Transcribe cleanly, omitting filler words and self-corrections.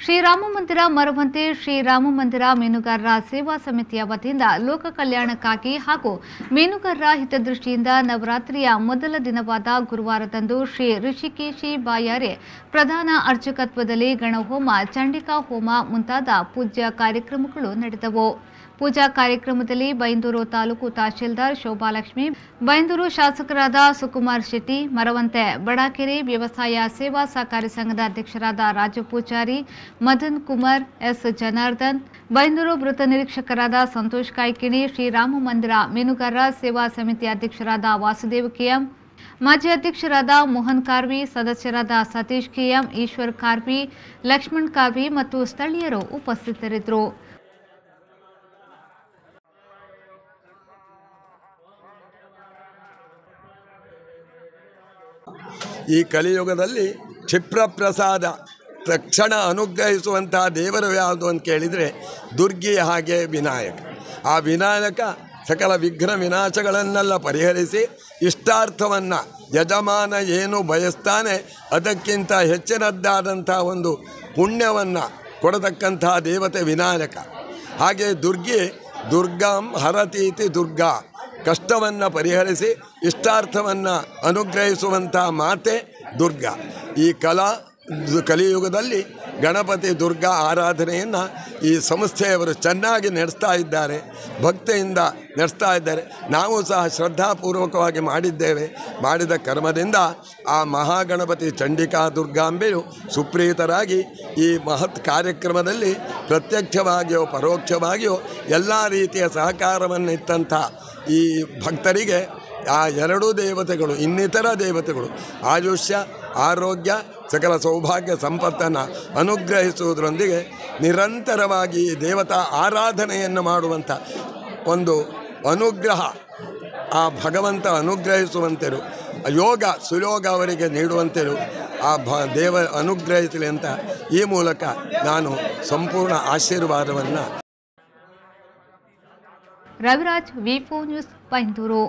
ಶ್ರೀರಾಮ ಮಂದಿರ ಮರವಂತೆ ಶ್ರೀರಾಮ ಮಂದಿರ ಮೀನುಗಾರರ ಸೇವಾ ಸಮಿತಿಯ ವತಿಯಿಂದ ಲೋಕ ಕಲ್ಯಾಣಕ್ಕಾಗಿ ಹಾಗೂ ಮೀನುಗಾರರ ಹಿತದೃಷ್ಟಿಯಿಂದ ನವರಾತ್ರಿಯ ಮೊದಲ ದಿನವಾದ ಗುರುವಾರದಂದು ಶ್ರೀ ಋಷಿಕೇಶಿ ಬಾಯಾರೆ ಪ್ರಧಾನ ಅರ್ಚಕತ್ವದಲ್ಲಿ ಗಣಹೋಮ, ಚಂಡಿಕಾ ಹೋಮ ಮುಂತಾದ ಪೂಜ್ಯ ಕಾರ್ಯಕ್ರಮಗಳು ನಡೆದವು. पूजा कार्यक्रमದಲ್ಲಿ ಬೈಂದೂರು ತಾಲೂಕು ತಹಶೀಲ್ದಾರ್ ಶೋಭಾಲಕ್ಷ್ಮಿ, ಬೈಂದೂರು ಶಾಸಕರಾದ ಸುಕುಮಾರ್ ಶೆಟ್ಟಿ, ಮರವಂತೆ ಬಡಾಕೆರೆ ವ್ಯವಸಾಯ ಸೇವಾ ಸಹಕಾರಿ ಸಂಘದ ಅಧ್ಯಕ್ಷರಾದ ರಾಜು ಪೂಜಾರಿ, ಮದನ್ ಕುಮಾರ್, ಎಸ್ ಜನಾರ್ದನ್, ಬೈಂದೂರು ವೃತ್ತ ನಿರೀಕ್ಷಕರಾದ ಸಂತೋಷ್ ಕಾಯ್ಕಿಣಿ, ಶ್ರೀರಾಮ ಮಂದಿರ ಮೀನುಗಾರರ ಸೇವಾ ಸಮಿತಿ ಅಧ್ಯಕ್ಷರಾದ ವಾಸುದೇವ್ ಕೆಎಂ, ಮಾಜಿ ಅಧ್ಯಕ್ಷರಾದ ಮೋಹನ್ ಕಾರ್ವಿ, ಸದಸ್ಯರಾದ ಸತೀಶ್ ಕೆಎಂ, ಈಶ್ವರ್ ಕಾರ್ವಿ, ಲಕ್ಷ್ಮಣ್ ಕಾರ್ವಿ ಮತ್ತು ಸ್ಥಳೀಯರು ಉಪಸ್ಥಿತರಿದ್ದರು. ಈ ಕಲಿಯುಗದಲ್ಲಿ ಕ್ಷಿಪ್ರ ಪ್ರಸಾದ ತಕ್ಷಣ ಅನುಗ್ರಹಿಸುವಂತಹ ದೇವರು ಯಾವುದು ಅಂತ ಕೇಳಿದರೆ ದುರ್ಗಿ, ಹಾಗೆ ವಿನಾಯಕ. ಆ ವಿನಾಯಕ ಸಕಲ ವಿಘ್ನ ವಿನಾಶಗಳನ್ನೆಲ್ಲ ಪರಿಹರಿಸಿ ಇಷ್ಟಾರ್ಥವನ್ನು ಯಜಮಾನ ಏನು ಬಯಸ್ತಾನೆ ಅದಕ್ಕಿಂತ ಹೆಚ್ಚಿನದ್ದಾದಂಥ ಒಂದು ಪುಣ್ಯವನ್ನು ಕೊಡತಕ್ಕಂತಹ ದೇವತೆ ವಿನಾಯಕ. ಹಾಗೆ ದುರ್ಗಿ, ದುರ್ಗಾಂ ಹರತೀತಿ ದುರ್ಗಾ, ಕಷ್ಟವನ್ನು ಪರಿಹರಿಸಿ ಇಷ್ಟಾರ್ಥವನ್ನು ಅನುಗ್ರಹಿಸುವಂಥ ಮಾತೆ ದುರ್ಗಾ. ಈ ಕಲಿಯುಗದಲ್ಲಿ ಗಣಪತಿ ದುರ್ಗಾ ಆರಾಧನೆಯನ್ನು ಈ ಸಂಸ್ಥೆಯವರು ಚೆನ್ನಾಗಿ ನಡೆಸ್ತಾ ಇದ್ದಾರೆ, ಭಕ್ತಿಯಿಂದ ನಡೆಸ್ತಾ ಇದ್ದಾರೆ. ನಾವು ಸಹ ಶ್ರದ್ಧಾಪೂರ್ವಕವಾಗಿ ಮಾಡಿದ್ದೇವೆ. ಮಾಡಿದ ಕರ್ಮದಿಂದ ಆ ಮಹಾಗಣಪತಿ ಚಂಡಿಕಾ ದುರ್ಗಾಂಬೆಯು ಸುಪ್ರೀತರಾಗಿ ಈ ಮಹತ್ ಕಾರ್ಯಕ್ರಮದಲ್ಲಿ ಪ್ರತ್ಯಕ್ಷವಾಗಿಯೋ ಪರೋಕ್ಷವಾಗಿಯೋ ಎಲ್ಲ ರೀತಿಯ ಸಹಕಾರವನ್ನಿತ್ತಂಥ ಈ ಭಕ್ತರಿಗೆ ಆ ಎರಡೂ ದೇವತೆಗಳು, ಇನ್ನಿತರ ದೇವತೆಗಳು ಆಯುಷ್ಯ, ಆರೋಗ್ಯ, ಸಕಲ ಸೌಭಾಗ್ಯ ಸಂಪತ್ತನ್ನು ಅನುಗ್ರಹಿಸುವುದರೊಂದಿಗೆ ನಿರಂತರವಾಗಿ ದೇವತಾ ಆರಾಧನೆಯನ್ನು ಮಾಡುವಂಥ ಒಂದು ಅನುಗ್ರಹ ಆ ಭಗವಂತ ಅನುಗ್ರಹಿಸುವಂತೆರು, ಯೋಗ ಸುಯೋಗ ಅವರಿಗೆ ನೀಡುವಂತೆರು ಆ ದೇವ ಅನುಗ್ರಹಿಸಲಿ ಅಂತ ಈ ಮೂಲಕ ನಾನು ಸಂಪೂರ್ಣ ಆಶೀರ್ವಾದವನ್ನು. ರವಿರಾಜ್, ವಿ4 ನ್ಯೂಸ್, ಬೈಂದೂರು.